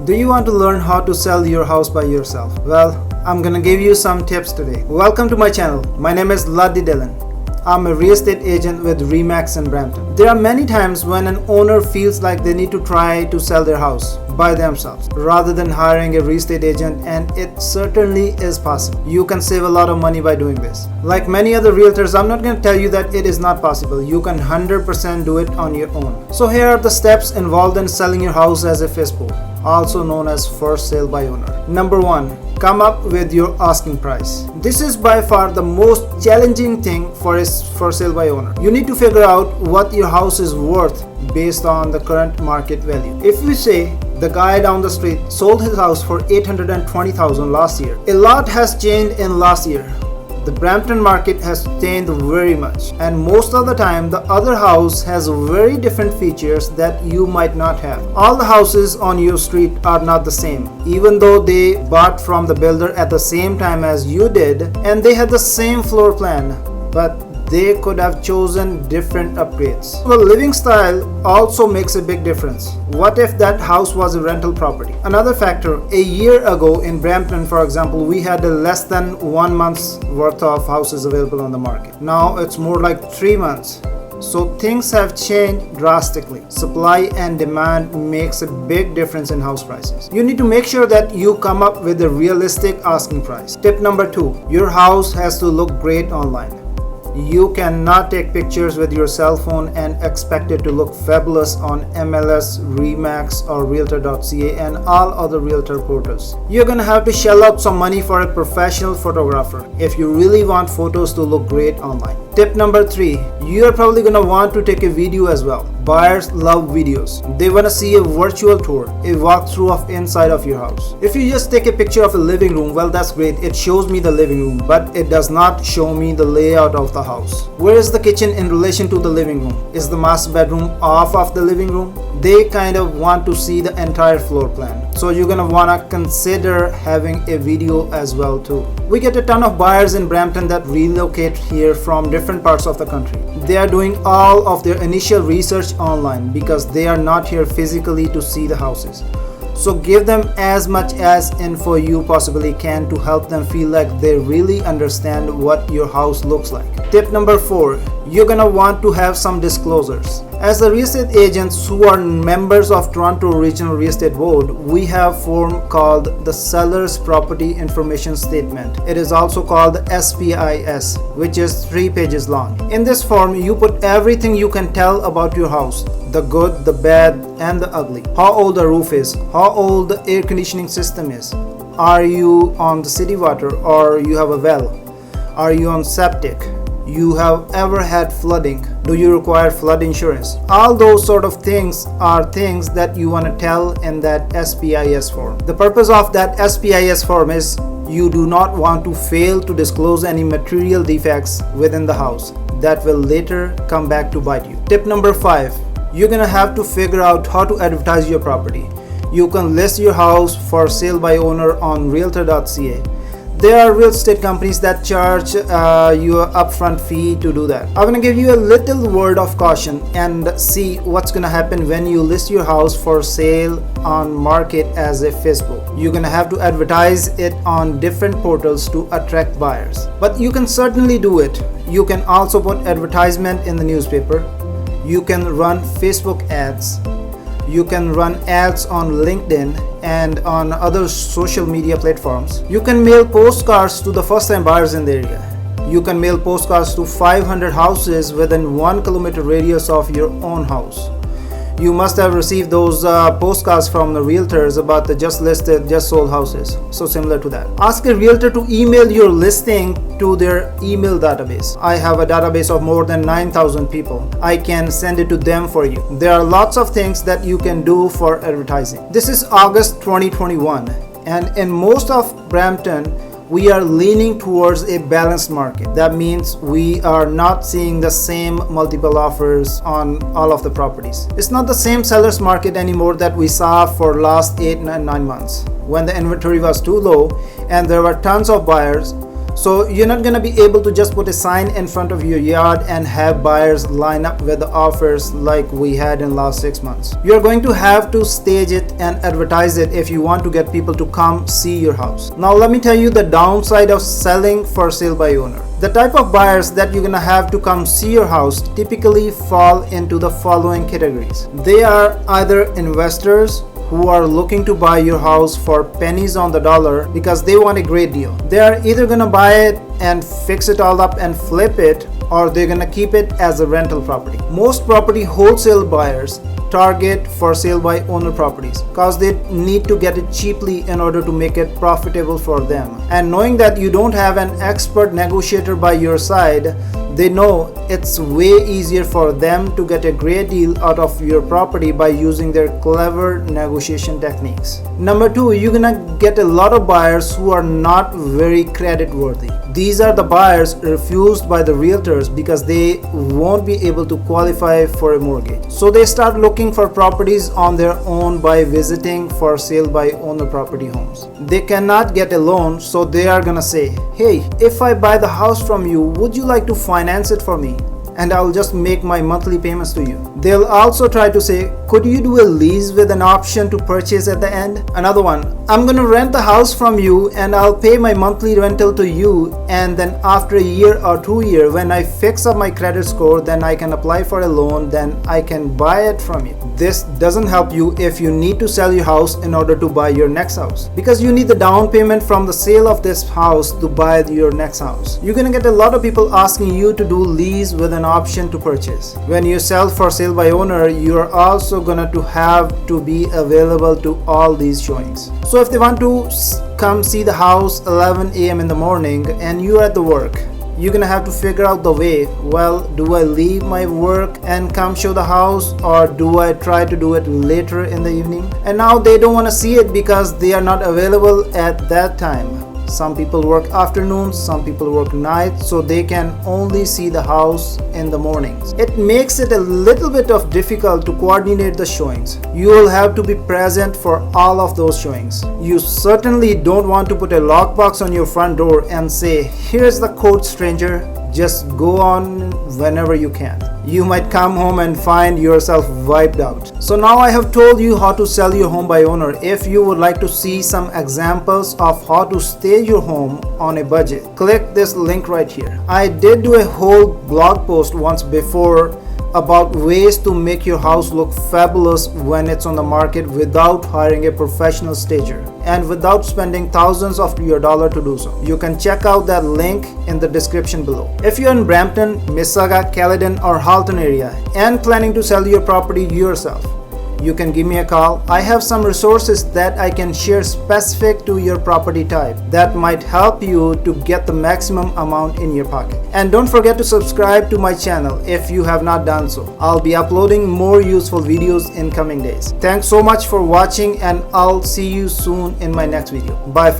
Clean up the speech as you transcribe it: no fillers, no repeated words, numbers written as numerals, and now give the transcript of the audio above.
Do you want to learn how to sell your house by yourself? Well, I'm gonna give you some tips today. Welcome to my channel. My name is Laddi Dhillon. I'm a real estate agent with Remax in Brampton. There are many times when an owner feels like they need to try to sell their house by themselves rather than hiring a real estate agent, and it certainly is possible. You can save a lot of money by doing this. Like many other realtors, I'm not going to tell you that it is not possible. You can 100% do it on your own. So here are the steps involved in selling your house as a FSBO, also known as first sale by owner. Number 1, come up with your asking price. This is by far the most challenging thing for a for sale by owner. You need to figure out what your house is worth based on the current market value. If we say the guy down the street sold his house for $820,000 last year, a lot has changed in last year. The Brampton market has changed very much, and most of the time the other house has very different features that you might not have. All the houses on your street are not the same, even though they bought from the builder at the same time as you did and they had the same floor plan, but they could have chosen different upgrades. The living style also makes a big difference. What if that house was a rental property? Another factor, a year ago in Brampton, for example, we had less than 1 month's worth of houses available on the market. Now it's more like 3 months. So things have changed drastically. Supply and demand makes a big difference in house prices. You need to make sure that you come up with a realistic asking price. Tip number 2, your house has to look great online. You cannot take pictures with your cell phone and expect it to look fabulous on MLS, Remax or Realtor.ca and all other realtor portals. You're gonna have to shell out some money for a professional photographer if you really want photos to look great online. Tip number 3, you are probably gonna want to take a video as well. Buyers love videos. They wanna see a virtual tour, a walkthrough of inside of your house. If you just take a picture of a living room, well, that's great. It shows me the living room, but it does not show me the layout of the house. Where is the kitchen in relation to the living room? Is the master bedroom off of the living room? They kind of want to see the entire floor plan. So you're gonna wanna consider having a video as well too. We get a ton of buyers in Brampton that relocate here from different parts of the country. They are doing all of their initial research online because they are not here physically to see the houses. So give them as much as info you possibly can to help them feel like they really understand what your house looks like. Tip number 4, you're gonna want to have some disclosures. As the real estate agents who are members of Toronto Regional Real Estate Board, we have a form called the Seller's Property Information Statement. It is also called the SPIS, which is 3 pages long. In this form, you put everything you can tell about your house, the good, the bad, and the ugly. How old the roof is, how old the air conditioning system is, are you on the city water or you have a well, are you on septic, you have ever had flooding, do you require flood insurance? All those sort of things are things that you want to tell in that SPIS form. The purpose of that SPIS form is you do not want to fail to disclose any material defects within the house that will later come back to bite you. Tip number 5, you're gonna have to figure out how to advertise your property. You can list your house for sale by owner on Realtor.ca. There are real estate companies that charge you an upfront fee to do that. I'm gonna give you a little word of caution and see what's gonna happen when you list your house for sale on market as a FSBO. You're gonna have to advertise it on different portals to attract buyers. But you can certainly do it. You can also put advertisement in the newspaper. You can run Facebook ads. You can run ads on LinkedIn and on other social media platforms. You can mail postcards to the first-time buyers in the area. You can mail postcards to 500 houses within 1 kilometer radius of your own house. You must have received those postcards from the realtors about the just listed, just sold houses. So similar to that. Ask a realtor to email your listing to their email database. I have a database of more than 9,000 people. I can send it to them for you. There are lots of things that you can do for advertising. This is August 2021, and in most of Brampton, we are leaning towards a balanced market. That means we are not seeing the same multiple offers on all of the properties. It's not the same seller's market anymore that we saw for last 8 and 9 months when the inventory was too low and there were tons of buyers. So you're not gonna be able to just put a sign in front of your yard and have buyers line up with the offers like we had in last 6 months. You're going to have to stage it and advertise it if you want to get people to come see your house. Now let me tell you the downside of selling for sale by owner. The type of buyers that you're gonna have to come see your house typically fall into the following categories. They are either investors who are looking to buy your house for pennies on the dollar because they want a great deal. They are either gonna buy it and fix it all up and flip it, or they're gonna keep it as a rental property. Most property wholesale buyers target for sale by owner properties because they need to get it cheaply in order to make it profitable for them. And knowing that you don't have an expert negotiator by your side, they know it's way easier for them to get a great deal out of your property by using their clever negotiation techniques. Number two, you're gonna get a lot of buyers who are not very credit worthy. These are the buyers refused by the realtors because they won't be able to qualify for a mortgage. So they start looking for properties on their own by visiting for sale by owner property homes. They cannot get a loan, so they are gonna say, hey, if I buy the house from you, would you like to finance it for me? And I'll just make my monthly payments to you. They'll also try to say, could you do a lease with an option to purchase at the end? Another one, I'm gonna rent the house from you and I'll pay my monthly rental to you, and then after a year or 2 years, when I fix up my credit score, then I can apply for a loan, then I can buy it from you. This doesn't help you if you need to sell your house in order to buy your next house, because you need the down payment from the sale of this house to buy your next house. You're gonna get a lot of people asking you to do lease with an option to purchase. When you sell for sale by owner, you're also gonna have to be available to all these showings. So if they want to come see the house 11 a.m. in the morning and you're at the work, you're gonna have to figure out the way, well, do I leave my work and come show the house, or do I try to do it later in the evening? And now they don't want to see it because they are not available at that time. Some people work afternoons, some people work nights, so they can only see the house in the mornings. It makes it a little bit of difficult to coordinate the showings. You will have to be present for all of those showings. You certainly don't want to put a lockbox on your front door and say, here's the code, stranger, just go on whenever you can. You might come home and find yourself wiped out. So now I have told you how to sell your home by owner. If you would like to see some examples of how to stage your home on a budget, click this link right here. I did do a whole blog post once before about ways to make your house look fabulous when it's on the market without hiring a professional stager and without spending thousands of your dollar to do so. You can check out that link in the description below. If you're in Brampton, Mississauga, Caledon or Halton area and planning to sell your property yourself, you can give me a call. I have some resources that I can share specific to your property type that might help you to get the maximum amount in your pocket. And don't forget to subscribe to my channel if you have not done so. I'll be uploading more useful videos in coming days. Thanks so much for watching, and I'll see you soon in my next video. Bye.